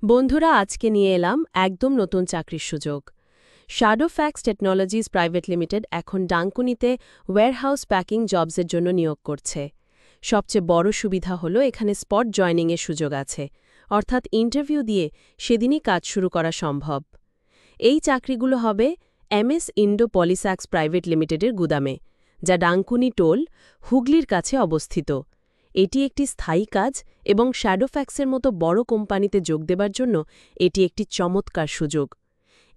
বন্ধুরা, আজকে নিয়ে এলাম একদম নতুন চাকরির সুযোগ। শ্যাডোফ্যাক্স টেকনোলজিস প্রাইভেট লিমিটেড এখন ডাংকুনিতে ওয়্যারহাউস প্যাকিং জবসের জন্য নিয়োগ করছে। সবচেয়ে বড় সুবিধা হলো এখানে স্পট জয়নিংয়ের সুযোগ আছে, অর্থাৎ ইন্টারভিউ দিয়ে সেদিনই কাজ শুরু করা সম্ভব। এই চাকরিগুলো হবে এমএস ইন্ডো পলিস্যাক্স প্রাইভেট লিমিটেডের গুদামে, যা ডাংকুনি টোল, হুগলির কাছে অবস্থিত। এটি একটি স্থায়ী কাজ এবং শ্যাডোফ্যাক্সের মতো বড় কোম্পানিতে যোগ দেবার জন্য এটি একটি চমৎকার সুযোগ।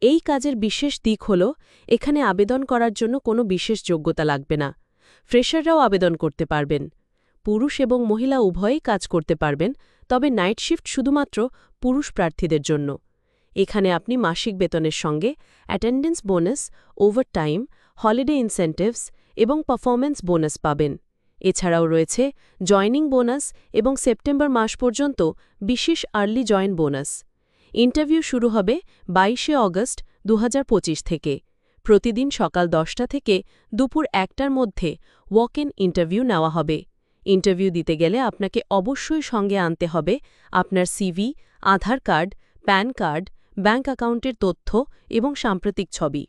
এই কাজের বিশেষ দিক হল এখানে আবেদন করার জন্য কোনো বিশেষ যোগ্যতা লাগবে না। ফ্রেশাররাও আবেদন করতে পারবেন। পুরুষ এবং মহিলা উভয়েই কাজ করতে পারবেন, তবে নাইট শিফট শুধুমাত্র পুরুষ প্রার্থীদের জন্য। এখানে আপনি মাসিক বেতনের সঙ্গে attendance bonus, overtime, holiday incentives এবং পারফরম্যান্স বোনাস পাবেন। এছাড়াও রয়েছে জয়নিং বোনাস এবং সেপ্টেম্বর মাস পর্যন্ত বিশেষ আর্লি জয়েন বোনাস। ইন্টারভিউ শুরু হবে 22শে অগস্ট 2025 থেকে। প্রতিদিন সকাল 10টা থেকে দুপুর 1টার মধ্যে ওয়াক ইন ইন্টারভিউ নেওয়া হবে। ইন্টারভিউ দিতে গেলে আপনাকে অবশ্যই সঙ্গে আনতে হবে আপনার সিভি, আধার কার্ড, প্যান কার্ড, ব্যাঙ্ক অ্যাকাউন্টের তথ্য এবং সাম্প্রতিক ছবি।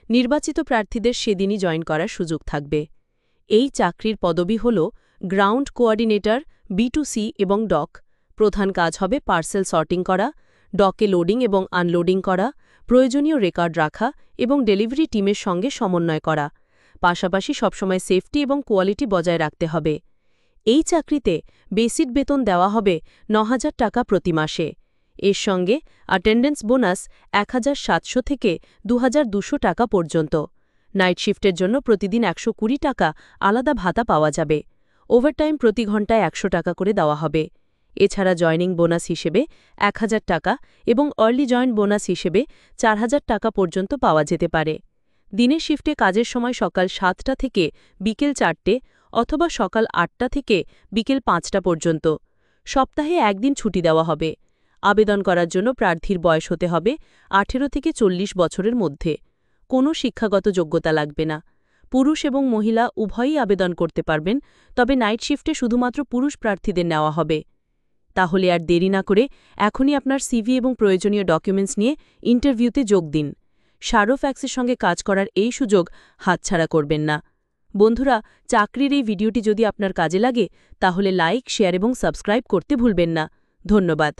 নির্বাচিত প্রার্থীদের সেদিনই জয়েন করার সুযোগ থাকবে। এই চাকরির পদবি হল গ্রাউন্ড কোঅর্ডিনেটর B2C এবং ডক। প্রধান কাজ হবে পার্সেল সর্টিং করা, ডকে লোডিং এবং আনলোডিং করা, প্রয়োজনীয় রেকর্ড রাখা এবং ডেলিভারি টিমের সঙ্গে সমন্বয় করা। পাশাপাশি সবসময় সেফটি এবং কোয়ালিটি বজায় রাখতে হবে। এই চাকরিতে বেসিক বেতন দেওয়া হবে ৯,০০০ টাকা প্রতি মাসে। এর সঙ্গে অ্যাটেন্ডেন্স বোনাস ১,৭০০ থেকে ২,২০০ টাকা পর্যন্ত। নাইট শিফটের জন্য প্রতিদিন ১২০ টাকা আলাদা ভাতা পাওয়া যাবে। ওভারটাইম প্রতি ঘন্টায় ১০০ টাকা করে দেওয়া হবে। এছাড়া জয়নিং বোনাস হিসেবে ১,০০০ টাকা এবং আর্লি জয়েন বোনাস হিসেবে ৪,০০০ টাকা পর্যন্ত পাওয়া যেতে পারে। দিনের শিফটে কাজের সময় সকাল ৭টা থেকে বিকেল ৪টে অথবা সকাল ৮টা থেকে বিকেল ৫টা পর্যন্ত। সপ্তাহে একদিন ছুটি দেওয়া হবে। আবেদন করার জন্য প্রার্থীর বয়স হতে হবে ১৮ থেকে ৪০ বছরের মধ্যে। কোনো শিক্ষাগত যোগ্যতা লাগবে না। পুরুষ এবং মহিলা উভয়ই আবেদন করতে পারবেন, তবে নাইট শিফটে শুধুমাত্র পুরুষ প্রার্থীদের নেওয়া হবে। তাহলে আর দেরি না করে এখনই আপনার সিভি এবং প্রয়োজনীয় ডকুমেন্টস নিয়ে ইন্টারভিউতে যোগ দিন। শ্যাডোফ্যাক্সের সঙ্গে কাজ করার এই সুযোগ হাতছাড়া করবেন না। বন্ধুরা, চাকরির এই ভিডিওটি যদি আপনার কাজে লাগে তাহলে লাইক, শেয়ার এবং সাবস্ক্রাইব করতে ভুলবেন না। ধন্যবাদ।